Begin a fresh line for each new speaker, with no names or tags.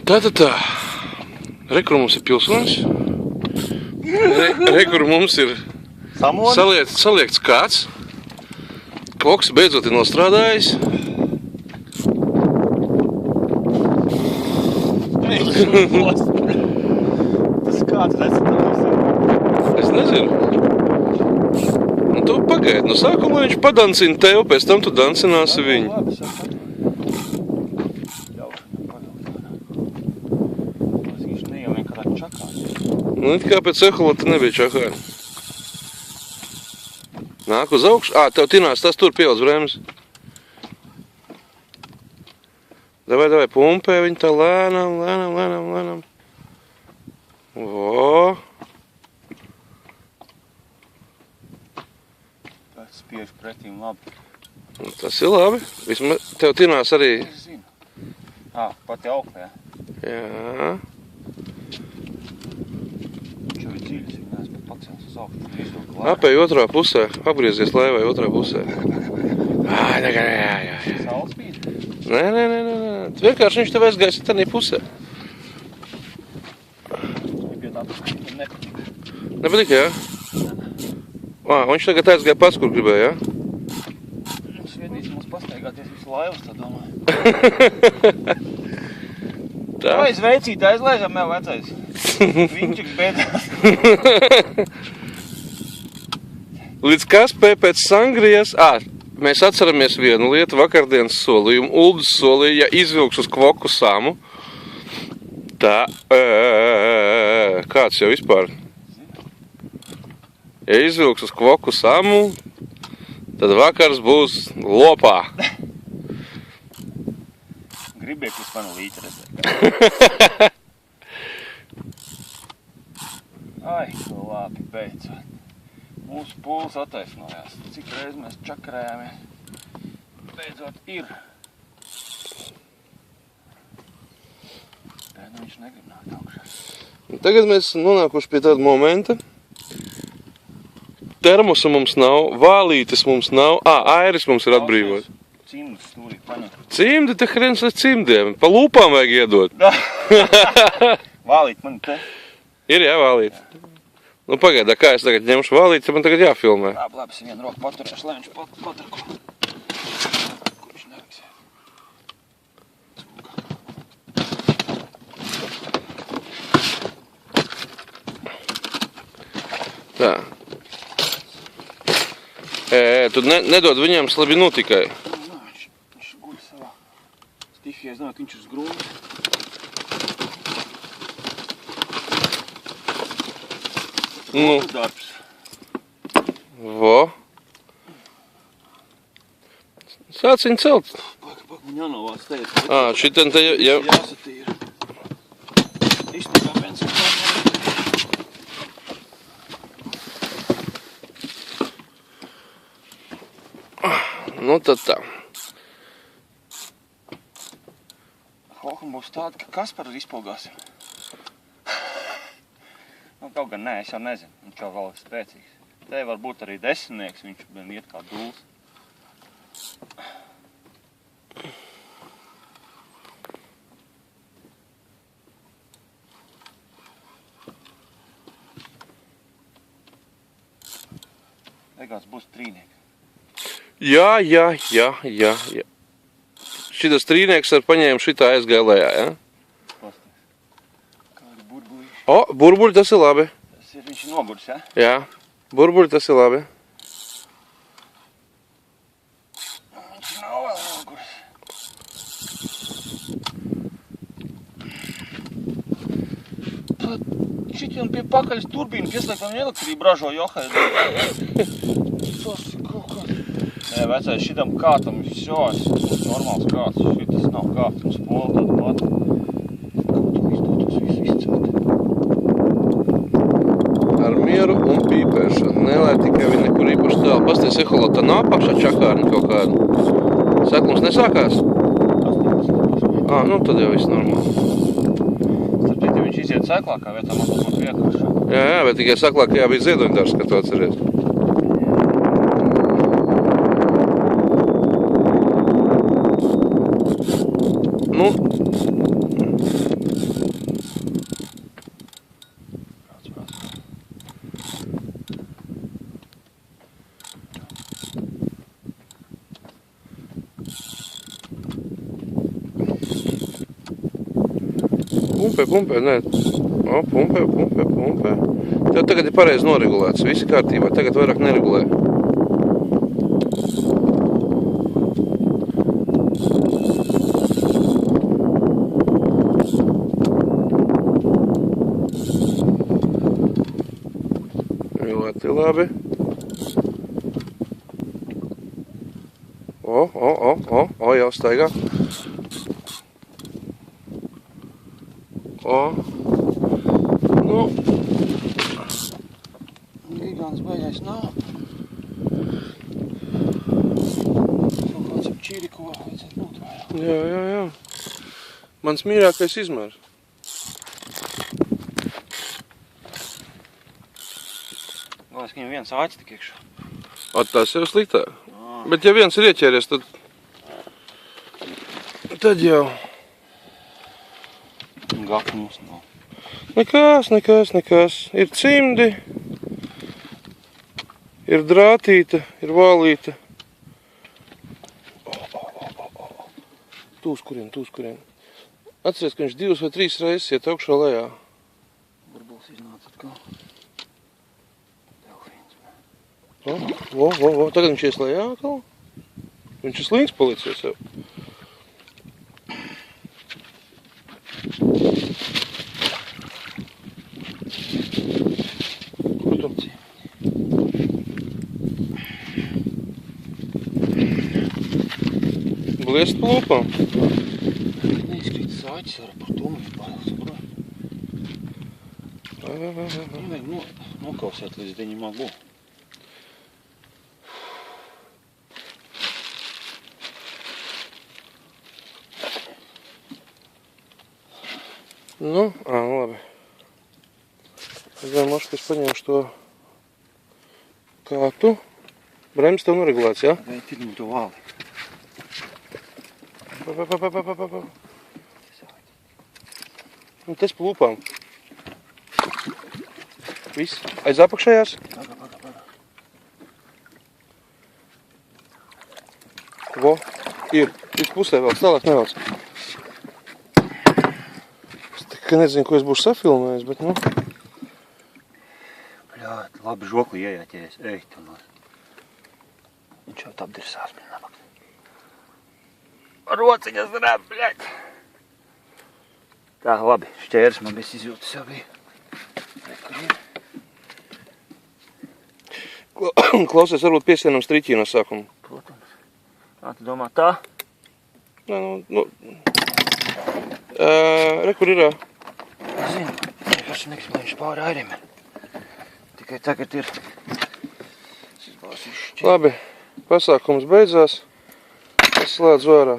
Tā. Rekur mums ir pilsonis. Rekur mums ir saliekts kāds. Koks beidzot ir nostrādājis.
Tas kāds receptors ir?
Es nezinu. Nu, tu pagaidi. No sākumā viņš padancina tev, pēc tam tu dancināsi viņu.
Labi, saka. Viņš nejau vienkārši čakās.
Nu, it kā pēc eholota nebija čakāni. Nāk uz augšu. Tev tinās tas tur pieauc bremzes. Davai, pumpē viņu tā lēnām. Vo.
Tas spiež pretīm labi.
Nu, tas ir labi. Vismaz tev tinās arī.
Es zinu. Pati augļā.
Jā.
Viņš jau ir dziļs, viņi neesmu pacēlis uz augšu.
Apēj otrā pusē. Apgriezies laivai otrā pusē. Jā.
Saules spīd?
Nē. Vienkārši viņš tev aizgājas tādā pusē. Nepatīk, jā? Viņš tagad aizgāja pats, kur gribēja, jā?
Sviedīs mums pastaigāties visu laivas, tā domāju.
Tā.
Vai sveicīt, aizlaižam jau vecais. Viņčiks beidzās.
Līdz Kaspē pēc Sangrijas, mēs atceramies vienu lietu, vakardienas solījumu. Uldis solīja, ja izvilks uz kvoku samu, tā, kāds jau vispār? Ja izvilks uz kvoku samu, tad vakars būs lopā.
Gribieklis manu līti redzēt. Ai, labi, beidzot. Mūsu pūles attaisnojās. Cik reiz mēs čakarējāmies. Beidzot ir. Bet viņš negrib nākt augšā.
Tagad mēs nonākuši pie tāda momenta. Termosa mums nav, vālītes mums nav. Airis mums ir atbrīvot.
Cimdus stūrī paņem.
Cimdi, te hrens ar cimdiem. Pa lūpām vajag iedot.
Vālīt man te.
Ir, jā, vālīt. Nu, pagaidā, kā es tagad ņemšu vālīt, tad man tagad jāfilmē.
Labi, es vienu roku paturēšu, lai viņš patarko. Kur viņš neviks.
Tā. Tu nedod viņam slabinu tikai.
Viņš guļ savā stifijā, es domāju, ka viņš ir uz grūmas.
Nu.
Darbs.
Vo. Sāc viņu celt.
Pak, man jānovāc teikt.
Šitan te jau...
Jāsatīra. Iztīkā viens un tā.
Nu tad tā.
Hoham būs tāda, ka Kasparu izpilgāsim. Nu, kaut gan nē, es jau nezinu. Viņš jau vēl ir spēcīgs. Te var būt arī desmitnieks, viņš vien iet kā dūls. Beigās būs trīnieki.
Jā. Šitas trīnieks ar paņēmu šitā aizgāja lejā, jā?
Kādi burbuļi.
Burbuļi, tas ir labi.
Tas ir, viņš ir noguris, jā?
Jā, burbuļi, tas ir labi.
Viņš nav vēl noguris. Šitiem pie pakaļas turbīnu pieslēgtam elektrību ražo Johai. Tas ir kaut kā. Nē, vecais, šitam kātam šos, normāls kāds, šitas nav kāds, un spola tāda pati. Kaut tu izdotos visu izcelt.
Ar mieru un pīpēšanu. Nelai tikai viņi nekur īpaši tālu. Pasties eholotā nav apakšā čakārni kaut kādu. Seklums nesākās? Nu tad jau viss normāli.
Starp citu, viņš iziet seklākā vietā, man tas būtu vienkāršāk.
Jā, bet tikai seklākajā bija ziedoņdārs, kad tu atceries. pumpē, nē. O, pumpē. Tev tagad ir pareizi noregulēts, visi kārtībā, tagad vairāk neregulē. Ļoti labi. O, jau staigā. O. Nu.
Gigants baigais nav. Kaut kāds ap čīriku vajadzētu būt vairāk.
Jā. Mans mīļākais izmērs.
Galvenais, ka viņam viens āķis tik iekšā.
Tas jau sliktāk. Bet ja viens ir ieķēries, tad jau.
Gaka mums nav.
Nekas. Ir cimdi, ir drātīta, ir vālīta. Tūs kurien. Atceries, ka viņš 2 vai 3 reizes iet augšā lejā.
Burbulis iznāca atkal.
Tagad viņš ies lejā atkal. Viņš ir slings palicies jau. Kur tu? Bliest pa lūpām?
Neizkrītas āķis ar par to man pārēl saproju. Viņam vajag nokausēt līdz viņam agu.
Nu, labi. Es domāju, ka es paņemšu to kātu. Brems tev noregulēts, jā?
Vai tirņu to vāli?
Un tas pa lūpām. Viss. Aiz apakšējās?
Paga.
Vo, ir. Tik pusē vēl, tālāk nevelc. Es nezinu, ko es būšu safilmējis, bet nu.
Bļāt, labi žokli iejāķējies. Ej, tu no. Viņš jau apdirsās, man nabak. Rociņas rāp, bļāt. Tā, labi, šķērs man viss izjūtas jau bija.
Klausies, varbūt piesienam striķī no sākuma.
Protams. Kā tu domā tā?
Nē, re, kur ir?
Zinu, es nekas man viņš pāri airim. Tikai tagad ir.
Labi, pasākums beidzās. Es slēdzu ārā.